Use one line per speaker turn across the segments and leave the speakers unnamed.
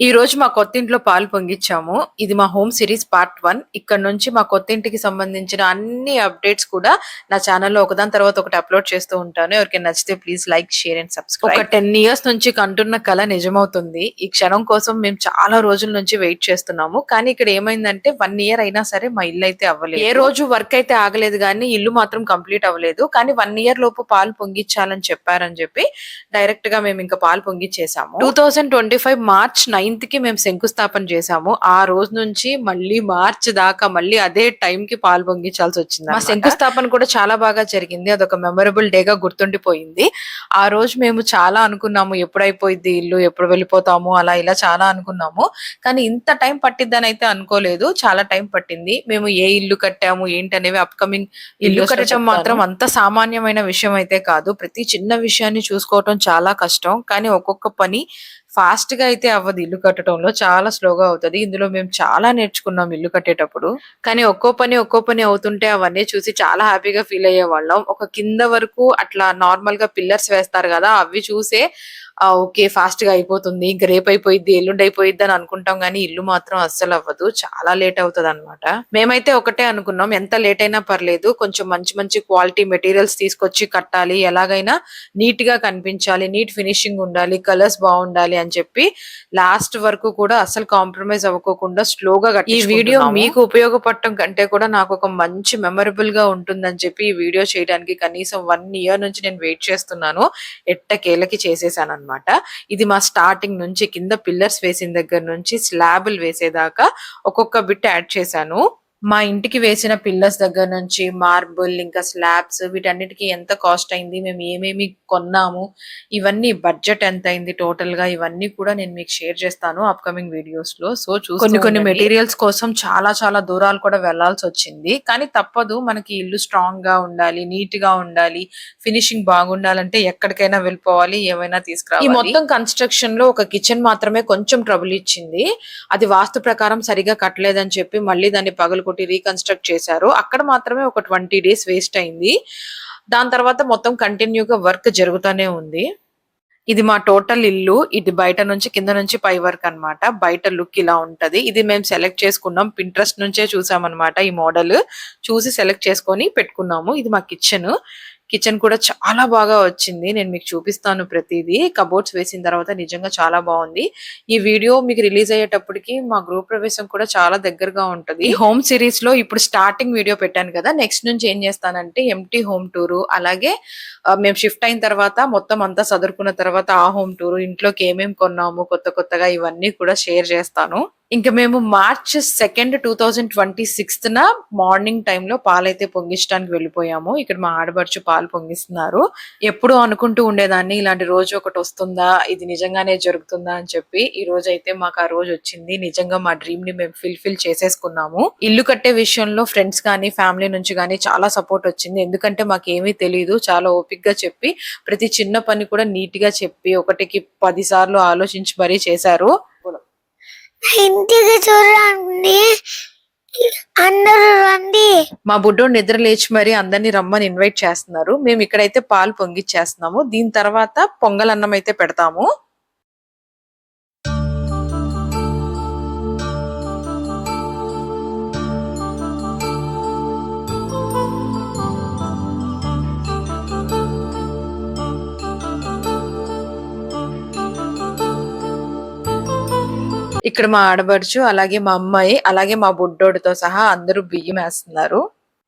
ఈ రోజు మా కొత్తింట్లో పాలు పొంగిచ్చాము. ఇది మా హోమ్ సిరీస్ పార్ట్ 1. ఇక్కడ నుంచి మా కొత్తింటికి సంబంధించిన అన్ని అప్డేట్స్ కూడా నా ఛానెల్‌లో ఒకదాని తర్వాత ఒకటి అప్‌లోడ్ చేస్తూ ఉంటాను. ఎవరికైనా నచ్చితే please like, share and subscribe. ఒక 10 ఇయర్స్ నుంచి కంటున్న కల నిజమవుతుంది. ఈ క్షణం కోసం మేము చాలా రోజుల నుంచి వెయిట్ చేస్తున్నాము. కానీ ఇక్కడ ఏమైందంటే 1 ఇయర్ అయినా సరే మా ఇల్లు అయితే అవ్వలేదు. ఏ రోజు వర్క్ అయితే ఆగలేదు గానీ ఇల్లు మాత్రం కంప్లీట్ అవ్వలేదు. కానీ 1 ఇయర్ లోపు పాలు పొంగిచ్చాలని చెప్పారని చెప్పి డైరెక్ట్‌గా మేము ఇంకా పాలు పొంగిచ్చేసాము. 2025 మార్చ్ 9th కి మేము శంకుస్థాపన చేసాము. ఆ రోజు నుంచి మళ్ళీ మార్చ్ దాకా మళ్ళీ అదే టైం కి పాలు పొంగించాల్సి వచ్చింది. మా శంకుస్థాపన కూడా చాలా బాగా జరిగింది. అదొక మెమరబుల్ డేగా గుర్తుండిపోయింది. ఆ రోజు మేము చాలా అనుకున్నాము ఎప్పుడైపోయిద్ది ఇల్లు, ఎప్పుడు వెళ్ళిపోతాము అలా ఇలా చాలా అనుకున్నాము. కానీ ఇంత టైం పట్టిద్దని అయితే అనుకోలేదు. చాలా టైం పట్టింది. మేము ఏ ఇల్లు కట్టాము ఏంటనేవి అప్కమింగ్ ఇల్లు కట్టడం మాత్రం అంత సామాన్యమైన విషయం అయితే కాదు. ప్రతి చిన్న విషయాన్ని చూసుకోవటం చాలా కష్టం. కానీ ఒక్కొక్క పని ఫాస్ట్ గా అయితే అవ్వదు. ఇల్లు కట్టడంలో చాలా స్లోగా అవుతది. ఇందులో మేము చాలా నేర్చుకున్నాం ఇల్లు కట్టేటప్పుడు. కానీ ఒక్కో పని అవుతుంటే అవన్నీ చూసి చాలా హ్యాపీగా ఫీల్ అయ్యేవాళ్ళం. ఒక కింద వరకు అట్లా నార్మల్ గా పిల్లర్స్ వేస్తారు కదా, అవి చూసే ఓకే ఫాస్ట్ గా అయిపోతుంది, ఇంక రేపు అయిపోయిద్ది, ఎల్లుండి అయిపోయిద్ది అని అనుకుంటాం. కానీ ఇల్లు మాత్రం అస్సలు అవ్వదు, చాలా లేట్ అవుతుంది అనమాట. మేమైతే ఒకటే అనుకున్నాం, ఎంత లేట్ అయినా పర్లేదు, కొంచెం మంచి మంచి క్వాలిటీ మెటీరియల్స్ తీసుకొచ్చి కట్టాలి, ఎలాగైనా నీట్ గా కనిపించాలి, నీట్ ఫినిషింగ్ ఉండాలి, కలర్స్ బాగుండాలి అని చెప్పి లాస్ట్ వరకు కూడా అసలు కాంప్రమైజ్ అవ్వకోకుండా స్లోగా ఈ వీడియో మీకు ఉపయోగపడటం కంటే కూడా నాకు ఒక మంచి మెమరబుల్ గా ఉంటుందని చెప్పి ఈ వీడియో చేయడానికి కనీసం 1 ఇయర్ నుంచి నేను వెయిట్ చేస్తున్నాను. ఎట్టకేలకి చేసేసాను అనమాట. ఇది మా స్టార్టింగ్ నుంచి కింద పిల్లర్స్ వేసిన దగ్గర నుంచి స్లాబులు వేసేదాకా ఒక్కొక్క బిట్ యాడ్ చేశాను. మా ఇంటికి వేసిన పిల్లర్స్ దగ్గర నుంచి మార్బుల్ ఇంకా స్లాబ్స్ వీటన్నిటికీ ఎంత కాస్ట్ అయింది, మేము ఏమేమి కొన్నాము, ఇవన్నీ బడ్జెట్ ఎంత అయింది టోటల్ గా, ఇవన్నీ కూడా నేను మీకు షేర్ చేస్తాను అప్కమింగ్ వీడియోస్ లో. సో కొన్ని మెటీరియల్స్ కోసం చాలా చాలా దూరాలు కూడా వెళ్లాల్సి వచ్చింది. కానీ తప్పదు, మనకి ఇల్లు స్ట్రాంగ్ గా ఉండాలి, నీట్ గా ఉండాలి, ఫినిషింగ్ బాగుండాలంటే ఎక్కడికైనా వెళ్ళిపోవాలి, ఏమైనా తీసుకురావాలి. ఈ మొత్తం కన్స్ట్రక్షన్ లో ఒక కిచెన్ మాత్రమే కొంచెం ట్రబుల్ ఇచ్చింది. అది వాస్తు ప్రకారం సరిగా కట్టలేదని చెప్పి మళ్ళీ దాన్ని పగలు రీకన్స్ట్రక్ట్ చేశారు. అక్కడ మాత్రమే ఒక 20 days వేస్ట్ అయింది. దాని తర్వాత మొత్తం కంటిన్యూగా వర్క్ జరుగుతూనే ఉంది. ఇది మా టోటల్ ఇల్లు. ఇది బయట నుంచి కింద నుంచి పై వరకు అన్నమాట. బయట లుక్ ఇలా ఉంటది. ఇది మేము సెలెక్ట్ చేసుకున్నాం, పింట్రెస్ట్ నుంచే చూసామన్నమాట. ఈ మోడల్ చూసి సెలెక్ట్ చేసుకొని పెట్టుకున్నాము. ఇది మా కిచెన్. కిచెన్ కూడా చాలా బాగా వచ్చింది. నేను మీకు చూపిస్తాను ప్రతిదీ. కబోర్డ్స్ వేసిన తర్వాత నిజంగా చాలా బాగుంది. ఈ వీడియో మీకు రిలీజ్ అయ్యేటప్పటికి మా గృహ ప్రవేశం కూడా చాలా దగ్గరగా ఉంటది. ఈ హోమ్ సిరీస్ లో ఇప్పుడు స్టార్టింగ్ వీడియో పెట్టాను కదా, నెక్స్ట్ నుంచి ఏం చేస్తానంటే ఎంప్టీ హోమ్ టూర్, అలాగే మేము షిఫ్ట్ అయిన తర్వాత మొత్తం అంతా సదురుకున్న తర్వాత ఆ హోమ్ టూర్, ఇంట్లోకి ఏమేమి కొన్నాము కొత్తగా, ఇవన్నీ కూడా షేర్ చేస్తాను. ఇంకా మేము మార్చ్ 2nd 2026 మార్నింగ్ టైంలో పాలైతే పొంగించడానికి వెళ్ళిపోయాము. ఇక్కడ మా ఆడబడుచు పాలు పొంగిస్తున్నారు. ఎప్పుడు అనుకుంటూ ఉండేదాన్ని ఇలాంటి రోజు ఒకటి వస్తుందా, ఇది నిజంగానే జరుగుతుందా అని చెప్పి. ఈ రోజు అయితే మాకు ఆ రోజు వచ్చింది. నిజంగా మా డ్రీమ్ ని మేము ఫిల్ చేసేసుకున్నాము. ఇల్లు కట్టే విషయంలో ఫ్రెండ్స్ కానీ ఫ్యామిలీ నుంచి కానీ చాలా సపోర్ట్ వచ్చింది. ఎందుకంటే మాకు ఏమీ తెలియదు, చాలా ఓపిక్ గా చెప్పి ప్రతి చిన్న పని కూడా నీట్ గా చెప్పి 1కి 10 సార్లు ఆలోచించి మరీ చేశారు.
ఇంటికి చూడండి, అందరూ రండి.
మా బుడ్డోడు నిద్ర లేచి మరి అందరినీ రమ్మని ఇన్వైట్ చేస్తున్నారు. మేము ఇక్కడైతే పాలు పొంగిచ్చేస్తున్నాము. దీని తర్వాత పొంగల్ అన్నం అయితే పెడతాము. ఇక్కడ మా ఆడబడుచు, అలాగే మా అమ్మాయి, అలాగే మా బుడ్డోడితో సహా అందరూ బియ్యం వేస్తున్నారు.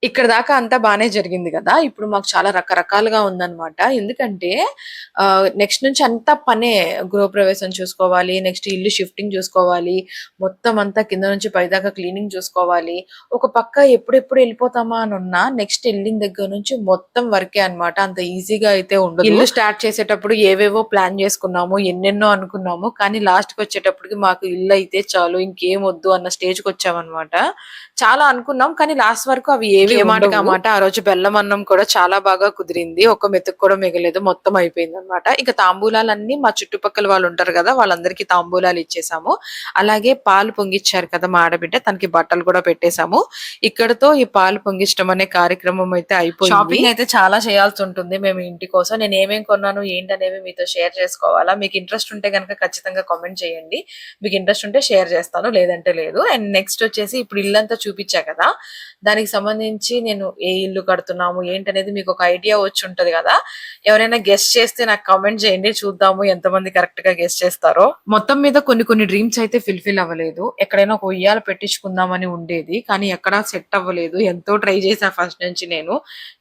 ఇక్కడ దాకా అంతా బానే జరిగింది కదా. ఇప్పుడు మాకు చాలా రకరకాలుగా ఉందన్నమాట. ఎందుకంటే నెక్స్ట్ నుంచి అంతా పనే. గృహప్రవేశం చూసుకోవాలి, నెక్స్ట్ ఇల్లు షిఫ్టింగ్ చూసుకోవాలి, మొత్తం అంతా కింద నుంచి పైదాకా క్లీనింగ్ చూసుకోవాలి. ఒక పక్క ఎప్పుడెప్పుడు వెళ్ళిపోతామా అని ఉన్నా నెక్స్ట్ వెళ్ళిన దగ్గర నుంచి మొత్తం వర్కే అన్నమాట. అంత ఈజీగా అయితే ఉండదు. ఇల్లు స్టార్ట్ చేసేటప్పుడు ఏవేవో ప్లాన్ చేసుకున్నాము, ఎన్నెన్నో అనుకున్నాము. కానీ లాస్ట్ కి వచ్చేటప్పటికి మాకు ఇల్లు అయితే చాలు, ఇంకేం వద్దు అన్న స్టేజ్ కి వచ్చామన్నమాట. చాలా అనుకున్నాం కానీ లాస్ట్ వరకు అవి ఏవి ఏ మాటకి ఆ మాట ఆ రోజు బెల్లం అన్నం కూడా చాలా బాగా కుదిరింది. ఒక్క మెతుకు కూడా మిగలేదు. మొత్తం అయిపోయిందనమాట. ఇక తాంబూలాలన్నీ మా చుట్టుపక్కల వాళ్ళు ఉంటారు కదా! వాళ్ళందరికీ తాంబూలాలు ఇచ్చేసాము. అలాగే పాలు పొంగిచ్చారు కదా! మా ఆడబిడ్డ తనకి బట్టలు కూడా పెట్టేసాము. ఇక్కడితో ఈ పాలు పొంగిచ్చడం అనే కార్యక్రమం అయితే అయిపోయింది. షాపింగ్ అయితే చాలా చేయాల్సి ఉంటుంది మేము ఇంటి కోసం. నేను ఏమేమి కొన్నాను ఏంటనేవి మీతో షేర్ చేసుకోవాలా. మీకు ఇంట్రెస్ట్ ఉంటే గనుక ఖచ్చితంగా కామెంట్ చేయండి. మీకు ఇంట్రెస్ట్ ఉంటే షేర్ చేస్తాను. లేదంటే లేదు. అండ్ నెక్స్ట్ వచ్చేసి ఇప్పుడు ఇల్లంతా చూపించా కదా! దానికి సంబంధించి నేను ఏ ఇల్లు కడుతున్నాము ఏంటనేది మీకు ఒక ఐడియా వచ్చి ఉంటది కదా! ఎవరైనా గెస్ట్ చేస్తే నాకు కామెంట్ చేయండి. చూద్దాము ఎంతమంది కరెక్ట్ గా గెస్ట్ చేస్తారో. మొత్తం మీద కొన్ని డ్రీమ్స్ అయితే ఫుల్ఫిల్ అవ్వలేదు. ఎక్కడైనా ఒక ఉయ్యాల పెట్టించుకుందామని ఉండేది. కానీ ఎక్కడా సెట్ అవ్వలేదు. ఎంతో ట్రై చేశా ఫస్ట్ నుంచి నేను.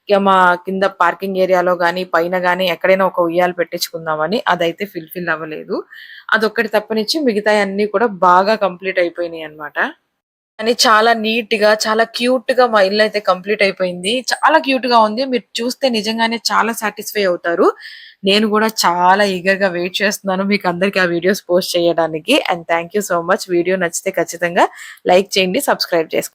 ఇక మా కింద పార్కింగ్ ఏరియాలో గాని పైన గాని ఎక్కడైనా ఒక ఉయ్యాల పెట్టించుకుందామని అదైతే ఫుల్ఫిల్ అవ్వలేదు. అదొక్కటి తప్పనిచ్చి మిగతాయి అన్ని కూడా బాగా కంప్లీట్ అయిపోయినాయి అన్నమాట. కానీ చాలా నీట్ గా చాలా క్యూట్ గా మా ఇల్లు అయితే కంప్లీట్ అయిపోయింది. చాలా క్యూట్ గా ఉంది. మీరు చూస్తే నిజంగానే చాలా సాటిస్ఫై అవుతారు. నేను కూడా చాలా ఈగర్ గా వెయిట్ చేస్తున్నాను మీకు అందరికి ఆ వీడియోస్ పోస్ట్ చేయడానికి. And thank you so much. Video నచ్చితే ఖచ్చితంగా లైక్ చేయండి, సబ్స్క్రైబ్ చేసుకోండి.